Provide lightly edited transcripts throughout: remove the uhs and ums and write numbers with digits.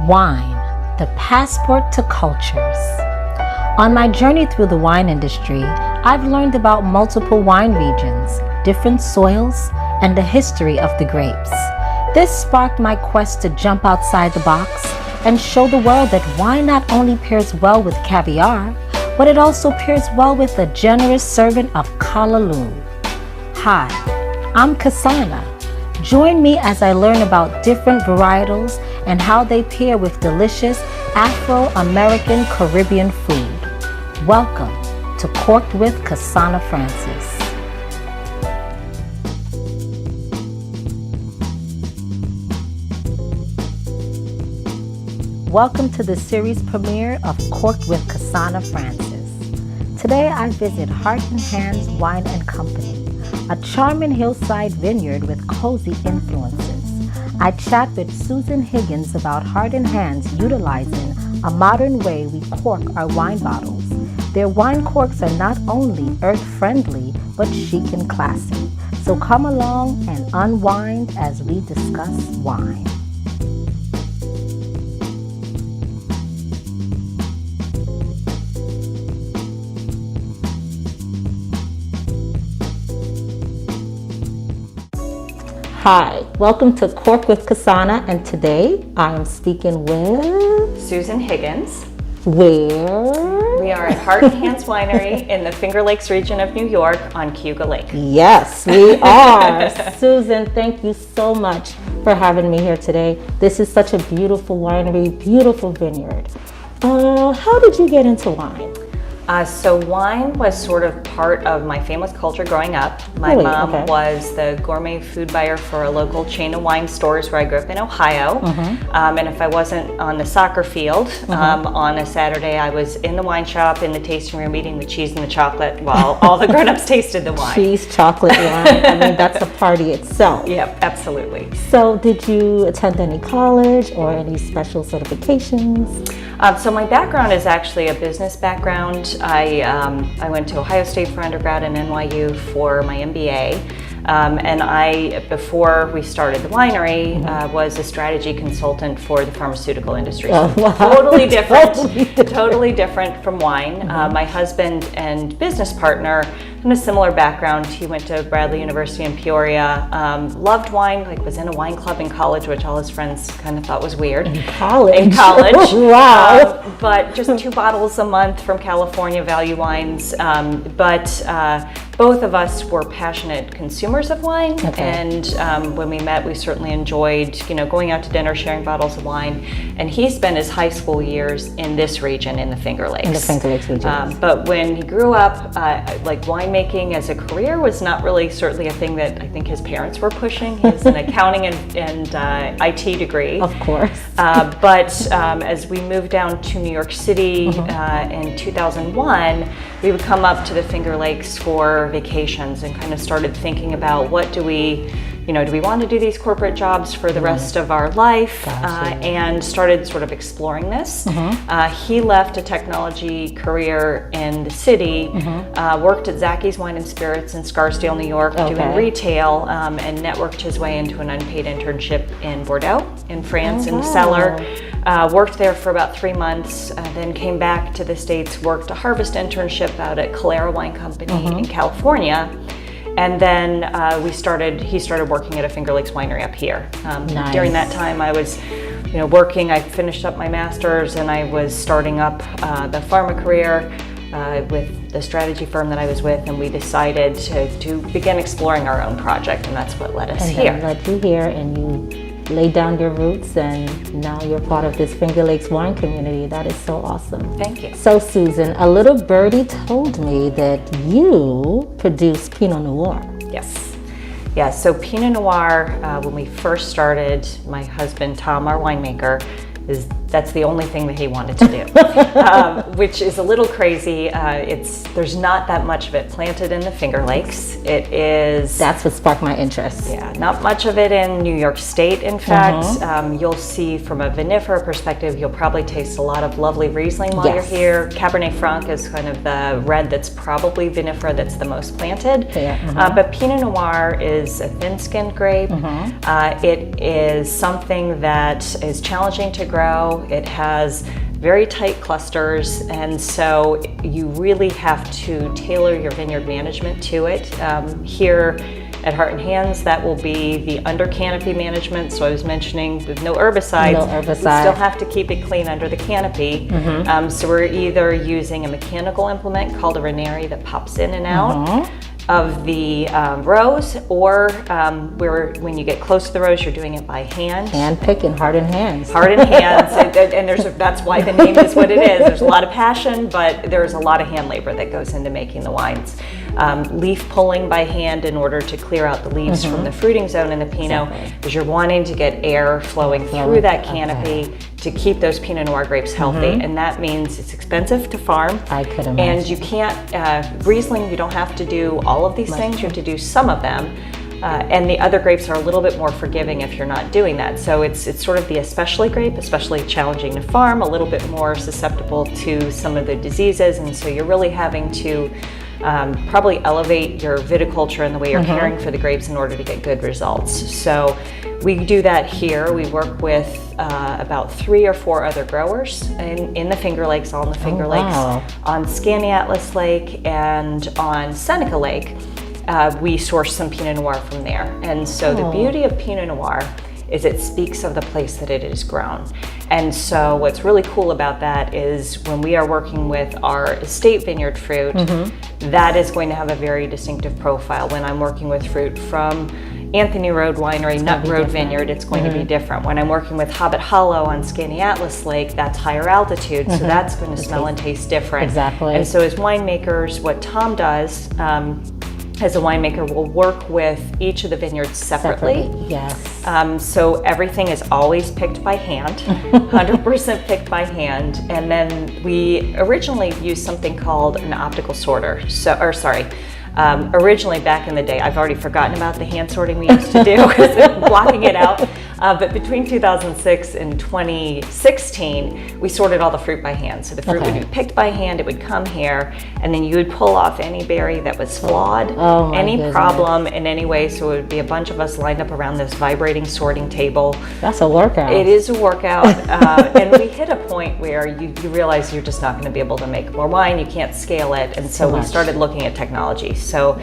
Wine, the passport to cultures. On my journey through the wine industry, I've learned about multiple wine regions, different soils, and the history of the grapes. This sparked my quest to jump outside the box and show the world that wine not only pairs well with caviar, but it also pairs well with a generous serving of callaloo. Hi, I'm Kesana. Join me as I learn about different varietals and how they pair with delicious Afro-American Caribbean food. Welcome to Korked with Kesana Francis. Welcome to the series premiere of Korked with Kesana Francis. Today I visit Heart and Hands Wine and Company, a charming hillside vineyard with cozy influences. I chat with Susan Higgins about Heart and Hands utilizing a modern way we cork our wine bottles. Their wine corks are not only earth-friendly, but chic and classy. So come along and unwind as we discuss wine. Hi, welcome to Korked with Kesana, and today I am speaking with Susan Higgins. Where? We are at Heart and Hands Winery in the Finger Lakes region of New York on Cayuga Lake. Yes, we are. Susan, thank you so much for having me here today. This is such a beautiful winery, beautiful vineyard. How did you get into wine? So wine was sort of part of my family's culture growing up. My mom was the gourmet food buyer for a local chain of wine stores where I grew up in Ohio. And if I wasn't on the soccer field on a Saturday, I was in the wine shop in the tasting room eating the cheese and the chocolate while all the grown-ups tasted the wine. Cheese, chocolate, wine. I mean, that's a party itself. Yep, absolutely. So did you attend any college or any special certifications? So my background is actually a business background. I went to Ohio State for undergrad and NYU for my MBA. And I, before we started the winery, was a strategy consultant for the pharmaceutical industry. So totally different, totally different from wine. My husband and business partner had a similar background. He went to Bradley University in Peoria, loved wine, like was in a wine club in college, which all his friends kind of thought was weird. In college? In college. Wow. But just 2 bottles a month from California value wines. Both of us were passionate consumers of wine, and when we met, we certainly enjoyed, going out to dinner, sharing bottles of wine. And he spent his high school years in this region, in the Finger Lakes. In the Finger Lakes region. But when he grew up, like winemaking as a career was not really certainly a thing that I think his parents were pushing. He has an accounting and IT degree. Of course. But as we moved down to New York City in 2001, we would come up to the Finger Lakes for vacations and kind of started thinking about what do we want to do these corporate jobs for the rest of our life, and started sort of exploring this. He left a technology career in the city, worked at Zacky's Wine and Spirits in Scarsdale, New York, doing retail, and networked his way into an unpaid internship in Bordeaux, in France, in the cellar. Worked there for about 3 months, then came back to the States, worked a harvest internship out at Calera Wine Company in California. And then he started working at a Finger Lakes winery up here. During that time I was working, I finished up my master's and I was starting up the pharma career with the strategy firm that I was with, and we decided to begin exploring our own project, and that's what led us here. And led you here, and you laid down your roots, and now you're part of this Finger Lakes wine community. That is so awesome. Thank you. So Susan, a little birdie told me that you produce Pinot Noir. Yes. Yeah, so Pinot Noir, when we first started, my husband Tom, our winemaker, is That's the only thing that he wanted to do, which is a little crazy. There's not that much of it planted in the Finger Lakes. That's what sparked my interest. Yeah, not much of it in New York State. In fact, you'll see from a vinifera perspective, you'll probably taste a lot of lovely Riesling while you're here. Cabernet Franc is kind of the red that's probably vinifera that's the most planted. But Pinot Noir is a thin-skinned grape. It is something that is challenging to grow. It has very tight clusters, and so you really have to tailor your vineyard management to it. Here at Heart and Hands, that will be the under canopy management. So I was mentioning with no herbicides, we still have to keep it clean under the canopy. So we're either using a mechanical implement called a Ranieri that pops in and out of the rows, or when you get close to the rows, you're doing it by hand. Hand picking, Heart and Hands. Heart and Hands, and that's why the name is what it is. There's a lot of passion, but there's a lot of hand labor that goes into making the wines. Leaf pulling by hand in order to clear out the leaves from the fruiting zone in the Pinot, because you're wanting to get air flowing through that canopy to keep those Pinot Noir grapes healthy, and that means it's expensive to farm. I could imagine. And you can't, Riesling, you don't have to do all of these things, you have to do some of them. And the other grapes are a little bit more forgiving if you're not doing that. So it's sort of the especially grape, especially challenging to farm, a little bit more susceptible to some of the diseases, and so you're really having to probably elevate your viticulture and the way you're caring for the grapes in order to get good results. So we do that here. We work with about 3 or 4 other growers in the Finger Lakes, all in the Finger Lakes, on Skaneateles Lake and on Seneca Lake. We source some Pinot Noir from there. And so the beauty of Pinot Noir is it speaks of the place that it is grown. And so what's really cool about that is when we are working with our estate vineyard fruit, that is going to have a very distinctive profile. When I'm working with fruit from Anthony Road Winery, Nut Road Vineyard, it's going to be different. When I'm working with Hobbit Hollow on Skaneateles Lake, that's higher altitude, so that's going to smell and taste different. Exactly. And so as winemakers, what Tom does, as a winemaker, will work with each of the vineyards separately. Yes. So everything is always picked by hand, 100% picked by hand. And then we originally used something called an optical sorter. Originally back in the day, I've already forgotten about the hand sorting we used to do because blocking it out. But between 2006 and 2016, we sorted all the fruit by hand. So the fruit would be picked by hand, it would come here, and then you would pull off any berry that was flawed, any problem in any way. So it would be a bunch of us lined up around this vibrating sorting table. That's a workout. It is a workout. And we hit a point where you realize you're just not going to be able to make more wine. You can't scale it. And so we started looking at technology. So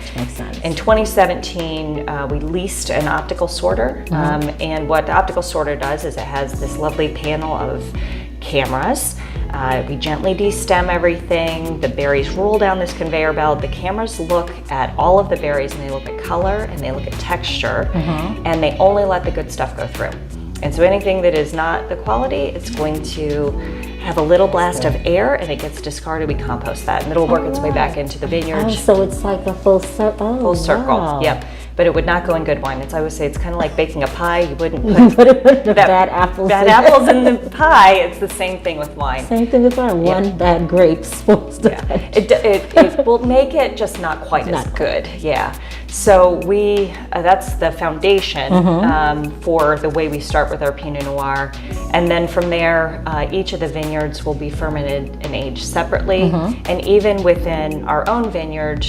in 2017, we leased an optical sorter. And what the optical sorter does is it has this lovely panel of cameras. We gently destem everything. The berries roll down this conveyor belt. The cameras look at all of the berries, and they look at color and they look at texture, and they only let the good stuff go through. And so anything that is not the quality, it's going to have a little blast of air and it gets discarded. We compost that and it'll work its way back into the vineyard. So it's like a full circle. Full circle, yep. But it would not go in good wine. I always say it's kind of like baking a pie. You wouldn't put bad apples in the pie. It's the same thing with wine. Same thing with wine. One bad grape's supposed to it will make it just not quite as good. Yeah. So that's the foundation for the way we start with our Pinot Noir. And then from there, each of the vineyards will be fermented and aged separately. And even within our own vineyard,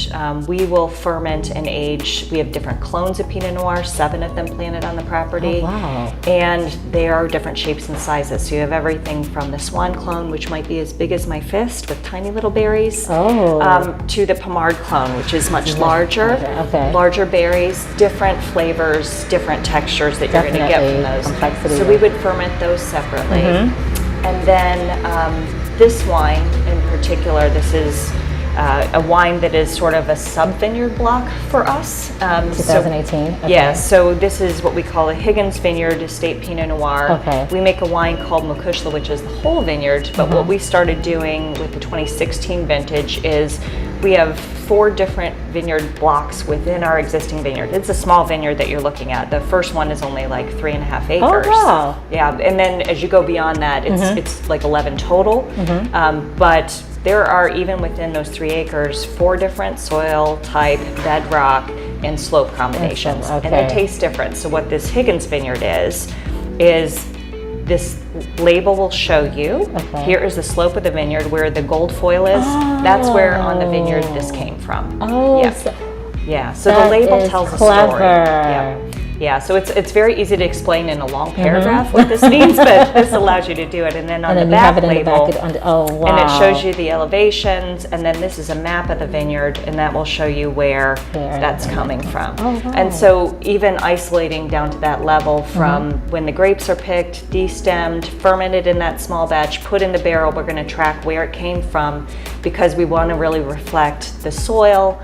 we will ferment and age. We have different clones of Pinot Noir, 7 of them planted on the property. And they are different shapes and sizes. So you have everything from the Swan clone, which might be as big as my fist with tiny little berries, to the Pomard clone, which is much larger. Larger berries, different flavors, different textures that you're going to get from those. Complexity. So we would ferment those separately. And then this wine in particular, this is a wine that is sort of a sub-vineyard block for us. 2018? Okay. Yeah, so this is what we call a Higgins Vineyard Estate Pinot Noir. Okay. We make a wine called Mokushla, which is the whole vineyard, but what we started doing with the 2016 vintage is we have 4 different vineyard blocks within our existing vineyard. It's a small vineyard that you're looking at. The first one is only like 3.5 acres. Oh, wow. Yeah, and then as you go beyond that, it's like 11 total. But there are, even within those 3 acres, 4 different soil type, bedrock, and slope combinations. Okay. And they taste different. So what this Higgins vineyard is this label will show you, here is the slope of the vineyard where the gold foil is. That's where on the vineyard this came from. Oh, yeah. So the label tells a story. Yeah, so it's very easy to explain in a long paragraph what this means, but this allows you to do it. And then on the back label, and it shows you the elevations, and then this is a map of the vineyard, and that will show you where that's coming from. And so even isolating down to that level from when the grapes are picked, destemmed, fermented in that small batch, put in the barrel, we're going to track where it came from, because we want to really reflect the soil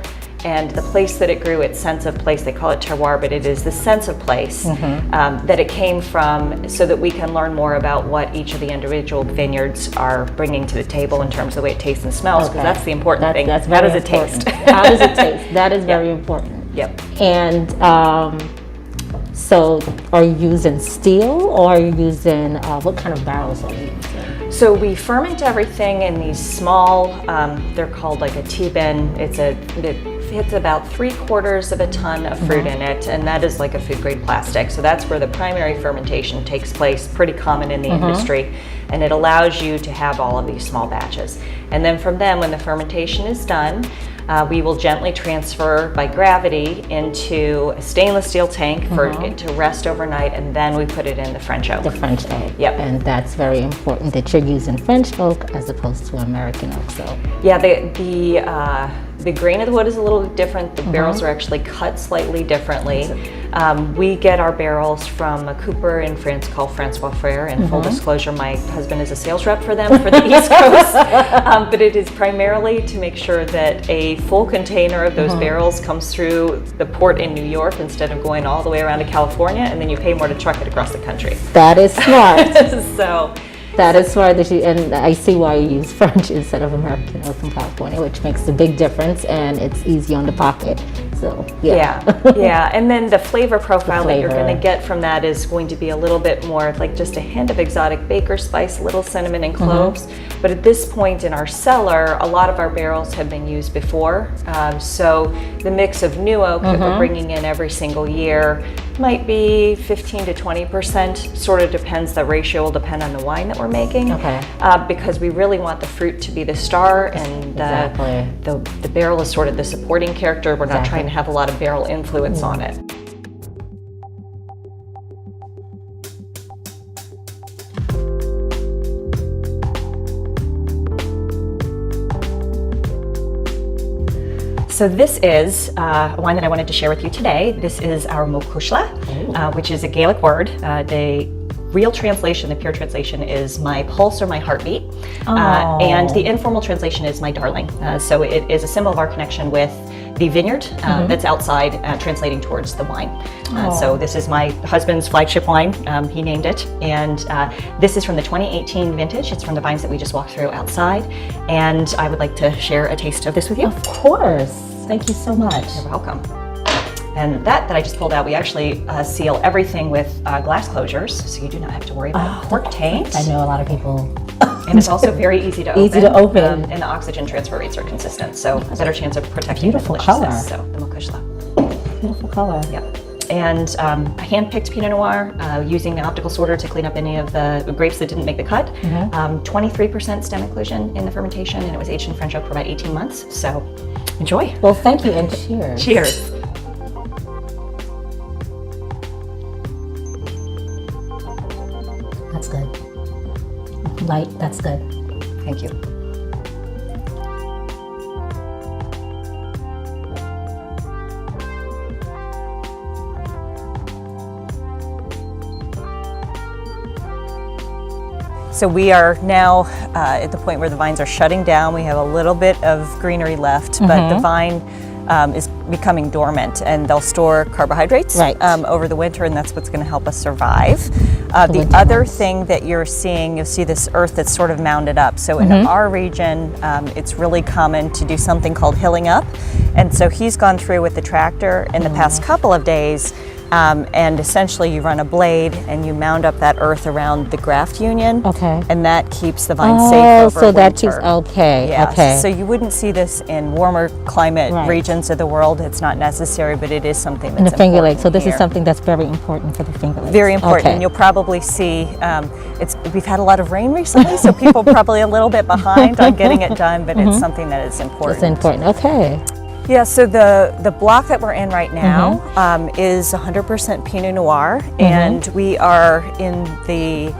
and the place that it grew, its sense of place. They call it terroir, but it is the sense of place that it came from, so that we can learn more about what each of the individual vineyards are bringing to the table in terms of the way it tastes and smells, because that's the important thing. How does it taste? How does it taste? That is very important. Yep. And so are you using steel, or are you using, what kind of barrels are you using? So we ferment everything in these small, they're called like a tea bin. It fits about 3/4 of a ton of fruit in it, and that is like a food grade plastic. So that's where the primary fermentation takes place, pretty common in the industry, and it allows you to have all of these small batches. And then from them, when the fermentation is done, we will gently transfer by gravity into a stainless steel tank for it to rest overnight, and then we put it in the French oak. The French oak. Yep. And that's very important that you're using French oak as opposed to American oak. So yeah, the grain of the wood is a little different. The barrels are actually cut slightly differently. We get our barrels from a cooper in France called Francois Frere, and full disclosure, my husband is a sales rep for them for the East Coast. But it is primarily to make sure that a full container of those barrels comes through the port in New York instead of going all the way around to California, and then you pay more to truck it across the country. that is smart. So That is smart that and I see why you use French instead of American oak from California, which makes a big difference, and it's easy on the pocket. So yeah. And then the flavor profile that you're going to get from that is going to be a little bit more like just a hint of exotic baker spice, little cinnamon and cloves. But at this point in our cellar, a lot of our barrels have been used before. So the mix of new oak that we're bringing in every single year might be 15 to 20%, sort of depends. The ratio will depend on the wine that we're making. Because we really want the fruit to be the star, and the barrel is sort of the supporting character. We're not trying to have a lot of barrel influence on it. So this is a wine that I wanted to share with you today. This is our Mokushla, which is a Gaelic word. The real translation, the pure translation, is my pulse or my heartbeat. And the informal translation is my darling. So it is a symbol of our connection with the vineyard that's outside, translating towards the wine. So this is my husband's flagship wine. He named it. And this is from the 2018 vintage. It's from the vines that we just walked through outside. And I would like to share a taste of this with you. Of course. Thank you so much. You're welcome. And that I just pulled out, we actually seal everything with glass closures, so you do not have to worry about cork taint. I know a lot of people. And it's also very easy to open. Easy to open. And the oxygen transfer rates are consistent, so a better chance of protecting Beautiful the color. So the Mokushla. Beautiful color. Yep. And a hand-picked Pinot Noir, using the optical sorter to clean up any of the grapes that didn't make the cut. 23% stem inclusion in the fermentation, and it was aged in French oak for about 18 months. So enjoy. Well, thank you, and cheers. Cheers. That's good. Light, that's good. Thank you. So we are now at the point where the vines are shutting down. We have a little bit of greenery left, but the vine is becoming dormant, and they'll store carbohydrates over the winter, and that's what's going to help us survive. The other thing that you're seeing, you'll see this earth that's sort of mounded up. So in our region, it's really common to do something called hilling up. And so he's gone through with the tractor in the past couple of days, and essentially you run a blade and you mound up that earth around the graft union, and that keeps the vine safe over so winter. That keeps, Yes. So you wouldn't see this in warmer climate regions of the world. It's not necessary, but it is something that's in the Finger Lakes. So this here. is something that's very important for the Finger Lakes. Very important, and you'll probably see, we've had a lot of rain recently, so people probably a little bit behind on getting it done, but it's something that is important. It's important, okay. Yeah, so the block that we're in right now is 100% Pinot Noir, and we are in the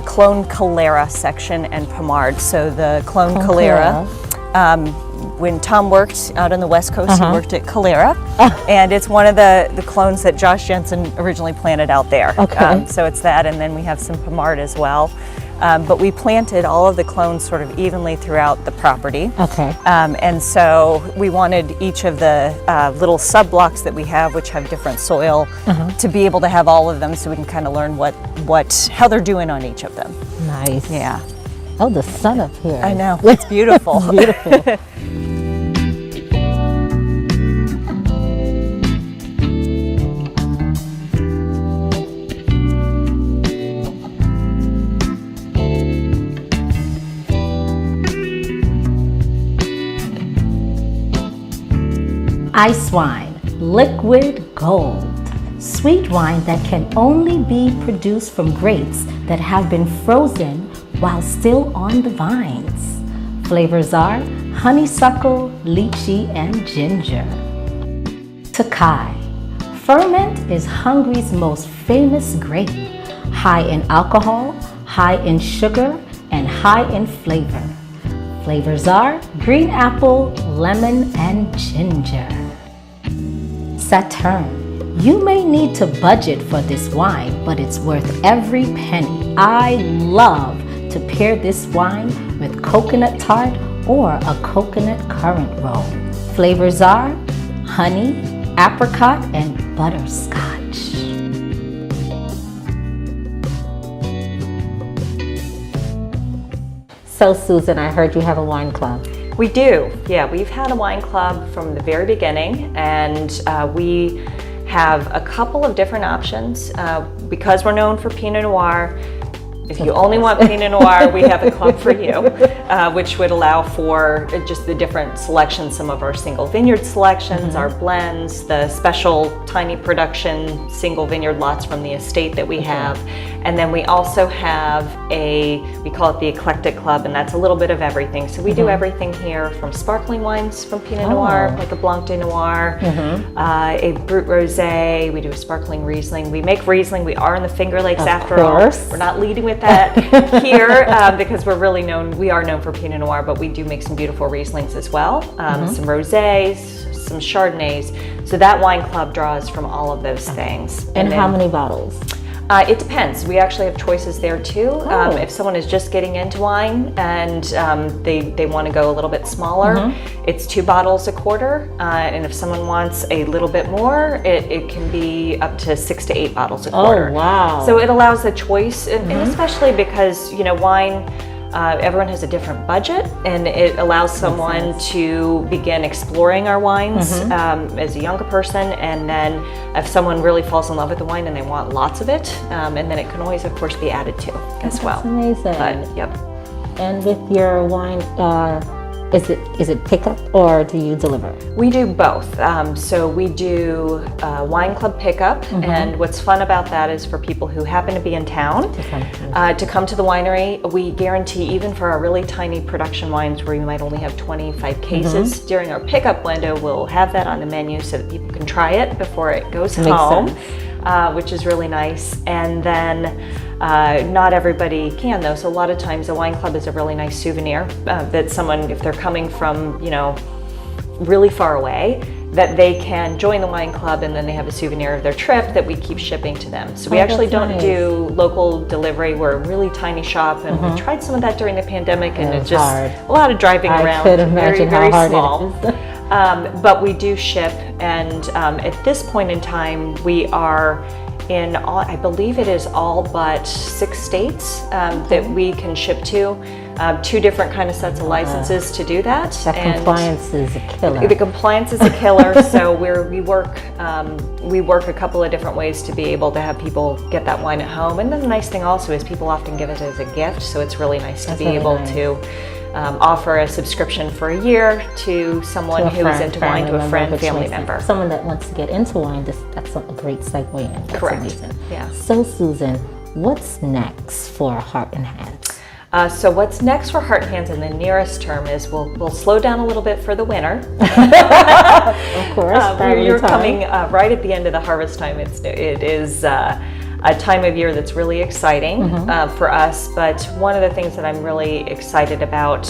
Clone Calera section and Pommard. So the Clone Calera, when Tom worked out on the West Coast, he worked at Calera, and it's one of the clones that Josh Jensen originally planted out there. So it's that, and then we have some Pommard as well. But we planted all of the clones sort of evenly throughout the property. And so we wanted each of the little sub blocks that we have, which have different soil, to be able to have all of them, so we can kind of learn how they're doing on each of them. Nice. Yeah. Oh, the sun up here. I know. It's beautiful. Beautiful. Ice wine, liquid gold. Sweet wine that can only be produced from grapes that have been frozen while still on the vines. Flavors are honeysuckle, lychee, and ginger. Tokai. Ferment is Hungary's most famous grape, high in alcohol, high in sugar, and high in flavor. Flavors are green apple, lemon, and ginger. Saturn. You may need to budget for this wine, but it's worth every penny. I love to pair this wine with coconut tart or a coconut currant roll. Flavors are honey, apricot, and butterscotch. So Susan, I heard you have a wine club. We do, yeah. We've had a wine club from the very beginning, and we have a couple of different options. Because we're known for Pinot Noir, if you only want Pinot Noir, we have a club for you, which would allow for just the different selections, some of our single vineyard selections, our blends, the special tiny production single vineyard lots from the estate that we have. And then we also have we call it the Eclectic Club, and that's a little bit of everything. So we do everything here from sparkling wines from Pinot Noir, like a Blanc de Noir, a Brut Rosé, we do a sparkling Riesling. We make Riesling, we are in the Finger Lakes after all. We're not leading with that here because we are known for Pinot Noir, but we do make some beautiful Rieslings as well, some Rosés, some Chardonnays. So that wine club draws from all of those things. And how many bottles? It depends. We actually have choices there too. If someone is just getting into wine and they want to go a little bit smaller, it's 2 bottles a quarter. And if someone wants a little bit more, it can be up to 6 to 8 bottles a quarter. Oh, wow. So it allows a choice, and especially because, wine, everyone has a different budget, and it allows someone to begin exploring our wines as a younger person, and then if someone really falls in love with the wine and they want lots of it, and then it can always, of course, be added to as well. That's amazing. But, yep. And with your wine, is it pickup or do you deliver? We do both. So we do wine club pickup, and what's fun about that is for people who happen to be in town to come to the winery. We guarantee, even for our really tiny production wines where we might only have 25 cases, during our pickup window, we'll have that on the menu so that people can try it before it goes home, which is really nice. And then not everybody can, though, so a lot of times a wine club is a really nice souvenir that someone, if they're coming from, really far away, that they can join the wine club, and then they have a souvenir of their trip that we keep shipping to them. So we actually don't do local delivery. We're a really tiny shop, and we tried some of that during the pandemic, and it's just hard. A lot of driving around. I could imagine very how hard small. it is. But we do ship, and at this point in time, we are in all, I believe it is all but 6 states that we can ship to. 2 different kind of sets of licenses to do that. That compliance is a killer. The compliance is a killer. So we work a couple of different ways to be able to have people get that wine at home. And then the nice thing also is people often give it as a gift. So it's really nice to be able to offer a subscription for a year to someone who is into wine, to a friend, family member. Someone that wants to get into wine, that's a great segue in. That's correct. Amazing. Yeah. So Susan, what's next for Heart and Hands? So what's next for Heart and Hands in the nearest term is we'll slow down a little bit for the winter. Of course. You're coming right at the end of the harvest time. It is a time of year that's really exciting for us. But one of the things that I'm really excited about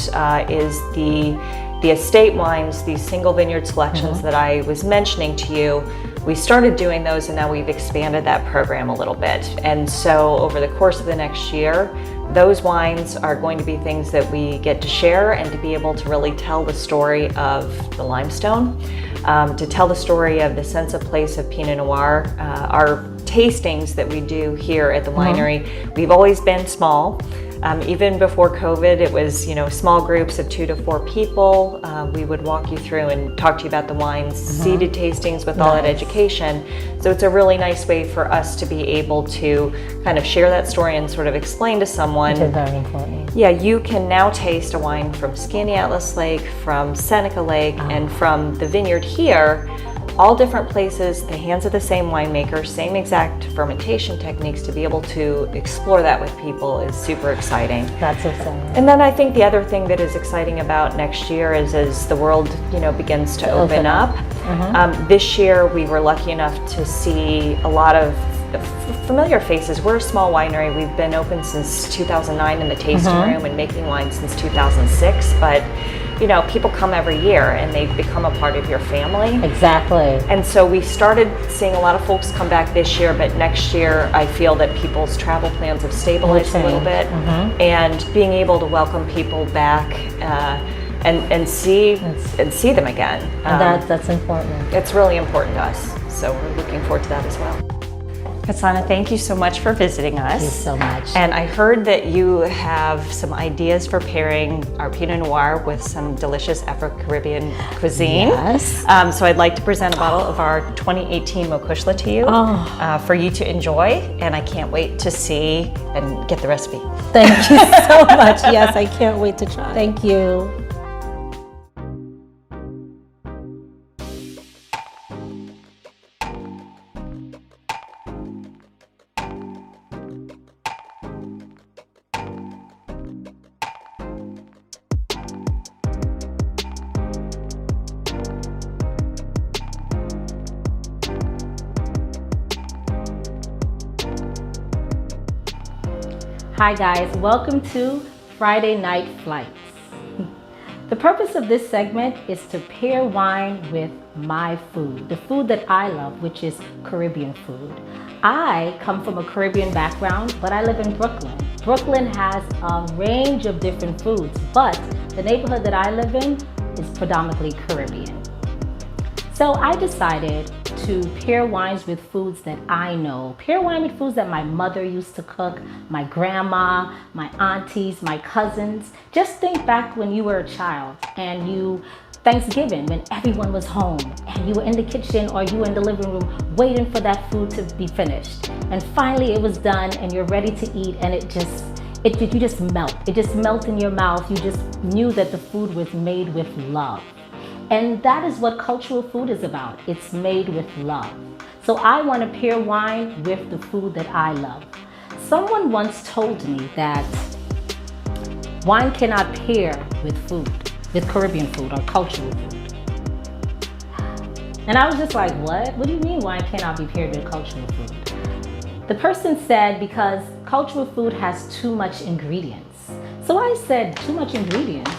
is the estate wines, these single vineyard selections that I was mentioning to you. We started doing those, and now we've expanded that program a little bit. And so over the course of the next year, those wines are going to be things that we get to share and to be able to really tell the story of the limestone, to tell the story of the sense of place of Pinot Noir. Our tastings that we do here at the winery, we've always been small. Even before COVID, it was, small groups of 2 to 4 people. We would walk you through and talk to you about the wines, seated tastings with all that education. So it's a really nice way for us to be able to kind of share that story and sort of explain to someone. Which is very important. Yeah, you can now taste a wine from Skaneateles Lake, from Seneca Lake, and from the vineyard here. All different places, the hands of the same winemaker, same exact fermentation techniques. To be able to explore that with people is super exciting. That's exciting. And then I think the other thing that is exciting about next year is as the world, begins to open up. This year we were lucky enough to see a lot of familiar faces. We're a small winery. We've been open since 2009 in the tasting room and making wine since 2006. But people come every year and they become a part of your family. Exactly. And so we started seeing a lot of folks come back this year, but next year I feel that people's travel plans have stabilized a little bit, and being able to welcome people back and see them again. And that's important. It's really important to us. So we're looking forward to that as well. Kesana, thank you so much for visiting us. Thank you so much. And I heard that you have some ideas for pairing our Pinot Noir with some delicious Afro-Caribbean cuisine. Yes. So I'd like to present a bottle of our 2018 Mokushla to you for you to enjoy. And I can't wait to see and get the recipe. Thank you so much. Yes, I can't wait to try. Thank you. Hi guys, welcome to Friday Night Flights. The purpose of this segment is to pair wine with my food, the food that I love, which is Caribbean food. I come from a Caribbean background, but I live in Brooklyn. Brooklyn has a range of different foods, but the neighborhood that I live in is predominantly Caribbean. So I decided to pair wines with foods that I know. Pair wine with foods that my mother used to cook, my grandma, my aunties, my cousins. Just think back when you were a child and Thanksgiving, when everyone was home and you were in the kitchen or you were in the living room waiting for that food to be finished. And finally it was done and you're ready to eat, and you just melt. It just melts in your mouth. You just knew that the food was made with love. And that is what cultural food is about. It's made with love. So I want to pair wine with the food that I love. Someone once told me that wine cannot pair with food, with Caribbean food or cultural food. And I was just like, what? What do you mean wine cannot be paired with cultural food? The person said because cultural food has too much ingredients. So I said, too much ingredients?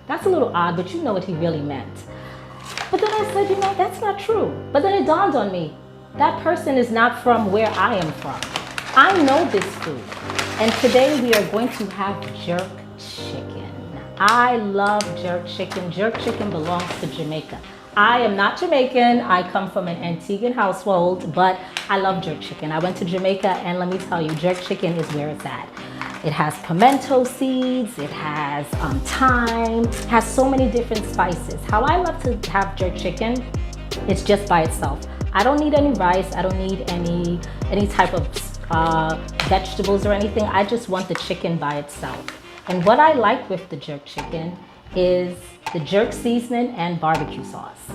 That's a little odd, but you know what he really meant. But then I said, that's not true. But then it dawned on me, that person is not from where I am from. I know this food. And today we are going to have jerk chicken. I love jerk chicken. Jerk chicken belongs to Jamaica. I am not Jamaican. I come from an Antiguan household, but I love jerk chicken. I went to Jamaica, and let me tell you, jerk chicken is where it's at. It has pimento seeds, it has thyme, it has so many different spices. How I love to have jerk chicken, it's just by itself. I don't need any rice, I don't need any type of vegetables or anything. I just want the chicken by itself. And what I like with the jerk chicken is the jerk seasoning and barbecue sauce.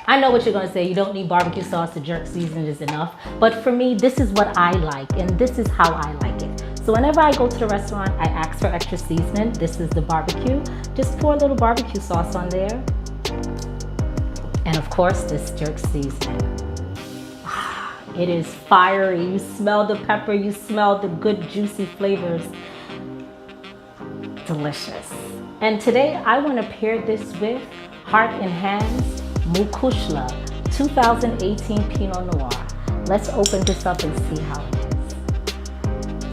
I know what you're gonna say, you don't need barbecue sauce, the jerk seasoning is enough. But for me, this is what I like, and this is how I like it. So whenever I go to the restaurant, I ask for extra seasoning. This is the barbecue. Just pour a little barbecue sauce on there. And of course, this jerk seasoning. It is fiery. You smell the pepper, you smell the good juicy flavors. Delicious. And today I want to pair this with Heart and Hands Mukushla 2018 Pinot Noir. Let's open this up and see how it is.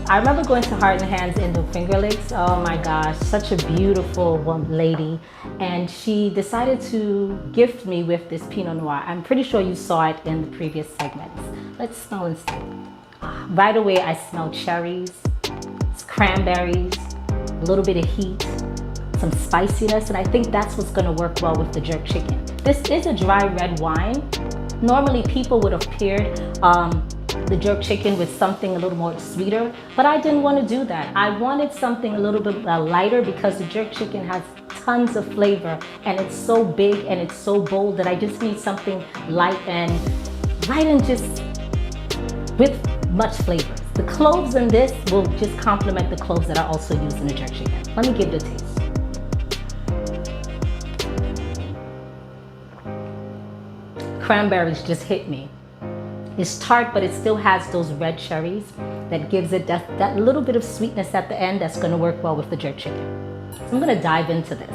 I remember going to Heart and Hands in the Finger Lakes. Oh my gosh, such a beautiful lady. And she decided to gift me with this Pinot Noir. I'm pretty sure you saw it in the previous segments. Let's smell and see. Right away, I smell cherries, cranberries, a little bit of heat, some spiciness, and I think that's what's gonna work well with the jerk chicken. This is a dry red wine. Normally, people would have paired the jerk chicken with something a little more sweeter, but I didn't want to do that. I wanted something a little bit lighter because the jerk chicken has tons of flavor and it's so big and it's so bold that I just need something light and just with much flavor. The cloves in this will just complement the cloves that I also use in the jerk chicken. Let me give it a taste. Cranberries just hit me. It's tart, but it still has those red cherries that gives it that little bit of sweetness at the end that's gonna work well with the jerk chicken. So I'm gonna dive into this.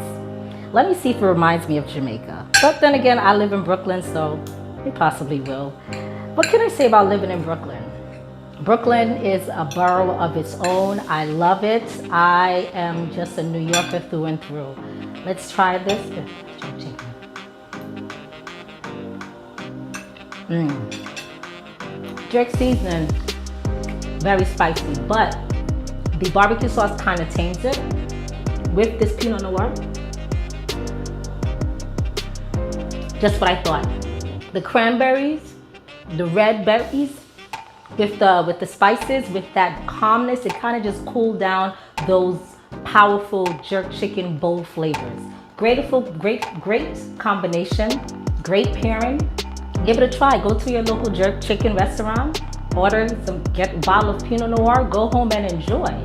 Let me see if it reminds me of Jamaica. But then again, I live in Brooklyn, so it possibly will. What can I say about living in Brooklyn? Brooklyn is a borough of its own. I love it. I am just a New Yorker through and through. Let's try this jerk chicken. Jerk seasoning, very spicy, but the barbecue sauce kind of tames it. With this Pinot Noir, just what I thought. The cranberries, the red berries, with the spices, with that calmness, it kind of just cooled down those powerful jerk chicken bowl flavors. Great combination, great pairing. Give it a try. Go to your local jerk chicken restaurant, order get a bottle of Pinot Noir, go home and enjoy.